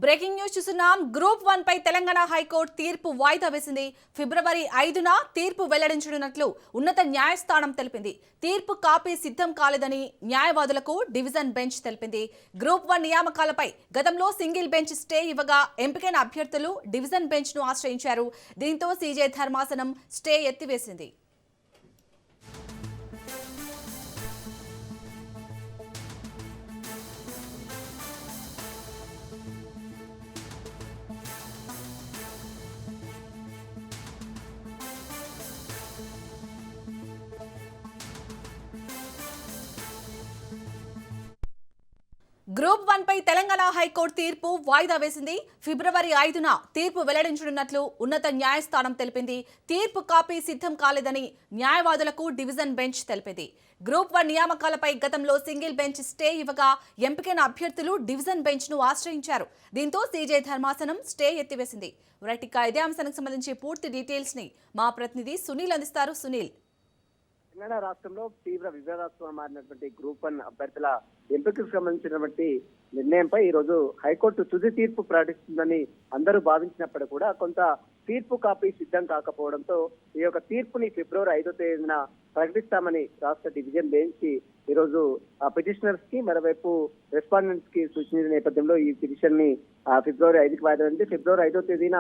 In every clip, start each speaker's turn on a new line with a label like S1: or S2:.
S1: Breaking news చూస్తున్నాం. Group 1 పై Telangana high court తీర్పు వాయిదా వేసింది. ఫిబ్రవరి 5న తీర్పు వెల్లడించనున్నట్లు ఉన్నత న్యాయస్థానం తెలిపింది. తీర్పు కాపీ సిద్ధం కాలేదని న్యాయవాదులకు డివిజన్ బెంచ్ తెలిపింది. గ్రూప్ 1 నియామకాలపై గతంలో సింగిల్ బెంచ్ స్టే ఇవ్వగా ఎంపికైన అభ్యర్థులు డివిజన్ బెంచ్ ను ఆశ్రయించారు. దీంతో సీజే ధర్మాసనం స్టే ఎత్తివేసింది. గ్రూప్ 1 పై తెలంగాణ హైకోర్టు తీర్పు వాయిదా వేసింది. ఫిబ్రవరి 5న తీర్పు వెల్లడించనున్నట్లు ఉన్నత న్యాయస్థానం తెలిపింది. తీర్పు కాపీ సిద్ధం కాలేదని న్యాయవాదులకు డివిజన్ బెంచ్ తెలిపింది. గ్రూప్ 1 నియామకాలపై గతంలో సింగిల్ బెంచ్ స్టే ఇవ్వగా ఎంపికైన అభ్యర్థులు డివిజన్ బెంచ్ ను ఆశ్రయించారు. దీంతో సీజే ధర్మాసనం స్టే ఎత్తివేసింది. ఇదే అంశానికి సంబంధించి పూర్తి డీటెయిల్స్ ని మా ప్రతినిధి సునీల్ అందిస్తారు. సునీల్,
S2: తెలంగాణ రాష్ట్రంలో తీవ్ర వివాదాస్పదంగా మారినటువంటి గ్రూప్ 1 అభ్యర్థుల ఎంపికకు సంబంధించినటువంటి నిర్ణయంపై ఈ రోజు హైకోర్టు తుది తీర్పు ప్రకటిస్తుందని అందరూ భావించినప్పటికీ కూడా కొంత తీర్పు కాపీ సిద్ధం కాకపోవడంతో ఈ యొక్క తీర్పుని ఫిబ్రవరి 5వ తేదీన ప్రకటిస్తామని రాష్ట్ర డివిజన్ బెంచ్ ఈ రోజు పిటిషనర్స్ కి మరోవైపు రెస్పాండెంట్స్ కి సూచించిన నేపథ్యంలో ఈ పిటిషన్ ని ఫిబ్రవరి 5కి వాయిదా ఉంది. ఫిబ్రవరి 5వ తేదీన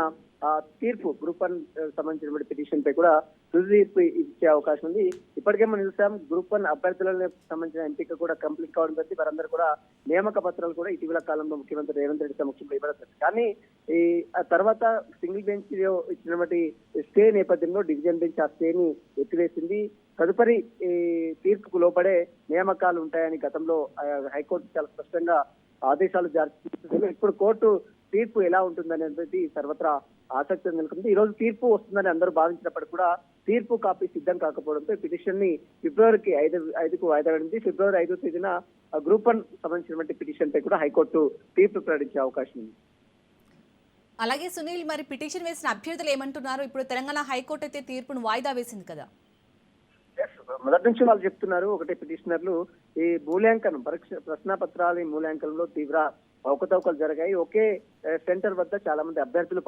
S2: తీర్పు గ్రూప్ 1 సంబంధించినటువంటి పిటిషన్ పై కూడా తుది తీర్పు ఇచ్చే అవకాశం ఉంది. ఇప్పటికే మనం చూసాం గ్రూప్ 1 అభ్యర్థులకు సంబంధించిన ఎంపిక కూడా కంప్లీట్ కావడం జరిగింది. వారందరూ కూడా నియామక పత్రాలు కూడా ఇటీవల కాలంలో ముఖ్యమంత్రి రేవంత్ రెడ్డి సమక్షంలో ఇవ్వడం. కానీ ఈ తర్వాత సింగిల్ బెంచ్ ఇచ్చినటువంటి స్టే నేపథ్యంలో డివిజన్ బెంచ్ ఆ స్టేని ఎత్తివేసింది. తదుపరి ఈ తీర్పుకు లోపడే నియామకాలు ఉంటాయని గతంలో హైకోర్టు చాలా స్పష్టంగా ఆదేశాలు జారీ చేసింది. ఇప్పుడు కోర్టు తీర్పు ఎలా ఉంటుందనేది సర్వత్రా ఆసక్తి నెలకొంది. ఈ రోజు తీర్పు వస్తుందని అందరూ భావించినప్పటికీ కూడా తీర్పు కాపీ సిద్ధం కాకపోవడంతో పిటిషన్ ని ఫిబ్రవరికి 5కు వాయిదా పడింది. ఫిబ్రవరి 5వ తేదీన గ్రూప్ 1 సంబంధించినటువంటి పిటిషన్ పై కూడా హైకోర్టు తీర్పు ప్రకటించే అవకాశం ఉంది.
S1: అలాగే సునీల్, మరి పిటిషన్ వేసిన అభ్యర్థులు ఏమంటున్నారు? ఇప్పుడు తెలంగాణ హైకోర్టు అయితే తీర్పును వాయిదా వేసింది కదా.
S2: మొదటి నుంచి వాళ్ళు చెప్తున్నారు, ఒకటే పిటిషనర్లు ఈ మూల్యాంకనం ప్రశ్నపత్రాల మూల్యాంకనంలో తీవ్ర అవకతవకలు జరిగాయి. ఒకే సెంటర్ వద్ద చాలా మంది అభ్యర్థులు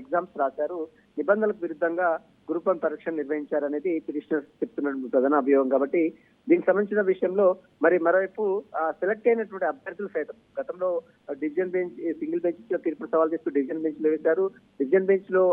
S2: ఎగ్జామ్స్ రాశారు. నిబంధనలకు విరుద్ధంగా గ్రూప్ 1 పరీక్షలు నిర్వహించారనేది పిటిషనర్స్ చెప్తున్న ప్రధాన అభియోగం. కాబట్టి దీనికి సంబంధించిన విషయంలో మరి మరోవైపు సెలెక్ట్ అయినటువంటి అభ్యర్థులు సైతం గతంలో డివిజన్ బెంచ్ సింగిల్ బెంచ్ లో తీర్పు సవాల్ చేస్తూ డివిజన్ బెంచ్ లో వేశారు. డివిజన్ బెంచ్ లో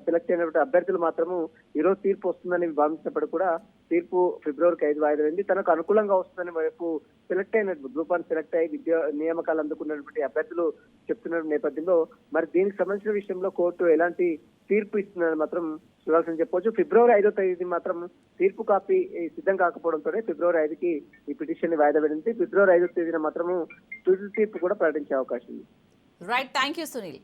S2: సెలెక్ట్ అయినటువంటి అభ్యర్థులు మాత్రము ఈ రోజు తీర్పు వస్తుందని భావించినప్పుడు కూడా తీర్పు ఫిబ్రవరికి 5 వాయిదా అయింది. తనకు అనుకూలంగా వస్తుందని వైపు సెలెక్ట్ అయినట్టు గ్రూప్ 1 సెలెక్ట్ అయ్యి నియామకాలు అందుకున్నటువంటి అభ్యర్థులు చెప్తున్న నేపథ్యంలో మరి దీనికి సంబంధించిన విషయంలో కోర్టు ఎలాంటి తీర్పు ఇస్తుందని మాత్రం చూడాల్సింది చెప్పవచ్చు. ఫిబ్రవరి 5వ తేదీ మాత్రం తీర్పు కాపీ సిద్ధం కాకపోవడంతోనే ఫిబ్రవరి 5కి ఈ పిటిషన్ ని వాయిదా పడింది. ఫిబ్రవరి 5వ తేదీన మాత్రము తుది తీర్పు కూడా ప్రకటించే అవకాశం ఉంది.
S1: Right, thank you Sunil.